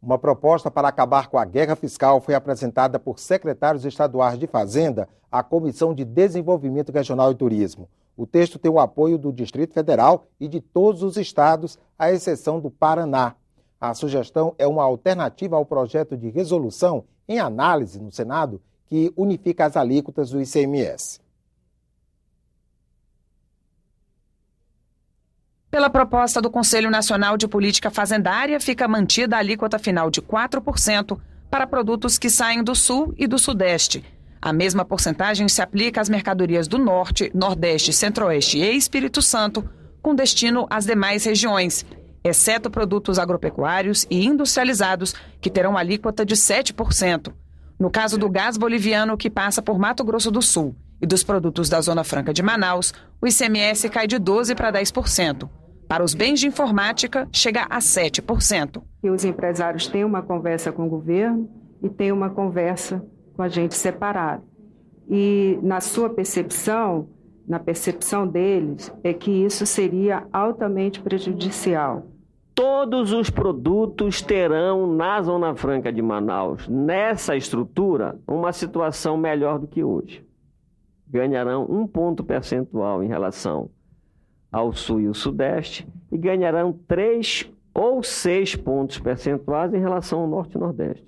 Uma proposta para acabar com a guerra fiscal foi apresentada por secretários estaduais de Fazenda à Comissão de Desenvolvimento Regional e Turismo. O texto tem o apoio do Distrito Federal e de todos os estados, à exceção do Paraná. A sugestão é uma alternativa ao projeto de resolução em análise no Senado que unifica as alíquotas do ICMS. Pela proposta do Conselho Nacional de Política Fazendária, fica mantida a alíquota final de 4% para produtos que saem do Sul e do Sudeste. A mesma porcentagem se aplica às mercadorias do Norte, Nordeste, Centro-Oeste e Espírito Santo, com destino às demais regiões, exceto produtos agropecuários e industrializados, que terão alíquota de 7%. No caso do gás boliviano, que passa por Mato Grosso do Sul, e dos produtos da Zona Franca de Manaus, o ICMS cai de 12% para 10%. Para os bens de informática, chega a 7%. E os empresários têm uma conversa com o governo e têm uma conversa com a gente separado. E na sua percepção, na percepção deles, é que isso seria altamente prejudicial. Todos os produtos terão na Zona Franca de Manaus, nessa estrutura, uma situação melhor do que hoje. Ganharão 1 ponto percentual em relação ao Sul e ao Sudeste e ganharão 3 ou 6 pontos percentuais em relação ao Norte e Nordeste.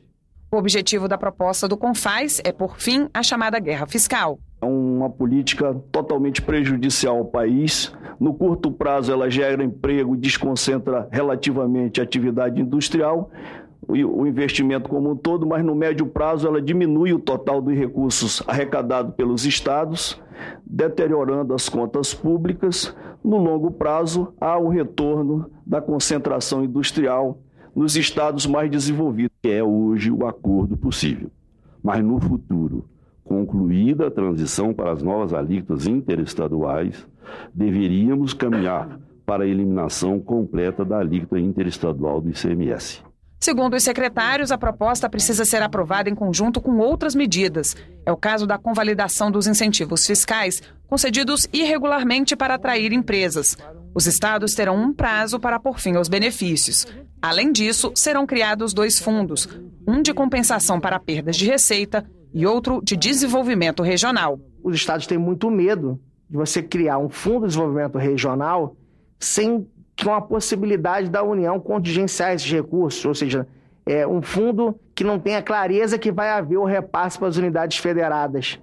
O objetivo da proposta do CONFAZ é pôr fim à chamada guerra fiscal. É uma política totalmente prejudicial ao país. No curto prazo, ela gera emprego e desconcentra relativamente a atividade industrial, o investimento como um todo, mas no médio prazo ela diminui o total dos recursos arrecadados pelos estados, deteriorando as contas públicas. No longo prazo, há o retorno da concentração industrial nos estados mais desenvolvidos, que é hoje o acordo possível. Mas no futuro, concluída a transição para as novas alíquotas interestaduais, deveríamos caminhar para a eliminação completa da alíquota interestadual do ICMS. Segundo os secretários, a proposta precisa ser aprovada em conjunto com outras medidas. É o caso da convalidação dos incentivos fiscais concedidos irregularmente para atrair empresas. Os estados terão um prazo para pôr fim aos benefícios. Além disso, serão criados 2 fundos, um de compensação para perdas de receita e outro de desenvolvimento regional. Os estados têm muito medo de você criar um fundo de desenvolvimento regional sem com a possibilidade da União contingenciar esses recursos, ou seja, um fundo que não tenha clareza que vai haver o repasse para as unidades federadas.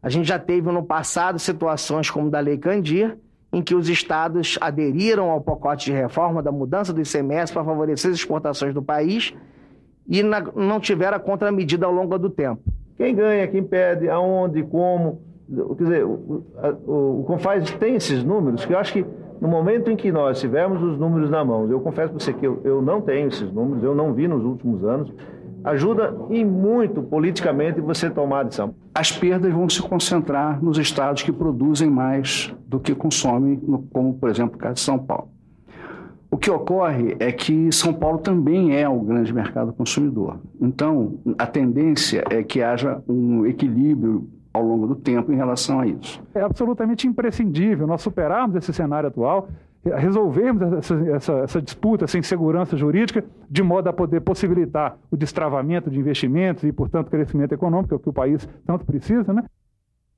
A gente já teve no passado situações como da Lei Candir, em que os estados aderiram ao pacote de reforma da mudança do ICMS para favorecer as exportações do país e não tiveram a contramedida ao longo do tempo. Quem ganha, quem perde, aonde, como... Quer dizer, o CONFAZ tem esses números que eu acho que no momento em que nós tivermos os números na mão, eu confesso para você que eu não tenho esses números, eu não vi nos últimos anos, ajuda e muito politicamente você tomar a decisão. As perdas vão se concentrar nos estados que produzem mais do que consomem, como por exemplo o caso de São Paulo. O que ocorre é que São Paulo também é o grande mercado consumidor. Então, a tendência é que haja um equilíbrio ao longo do tempo em relação a isso. É absolutamente imprescindível nós superarmos esse cenário atual, resolvermos essa disputa, essa insegurança jurídica, de modo a poder possibilitar o destravamento de investimentos e, portanto, crescimento econômico, que é o que o país tanto precisa, né?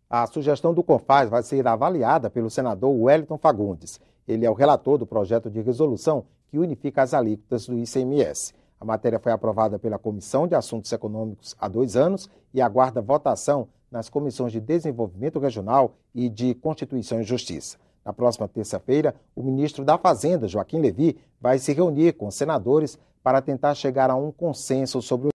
A sugestão do CONFAZ vai ser avaliada pelo senador Wellington Fagundes. Ele é o relator do projeto de resolução que unifica as alíquotas do ICMS. A matéria foi aprovada pela Comissão de Assuntos Econômicos há 2 anos e aguarda votação nas comissões de Desenvolvimento Regional e de Constituição e Justiça. Na próxima terça-feira, o ministro da Fazenda, Joaquim Levy, vai se reunir com os senadores para tentar chegar a um consenso sobre o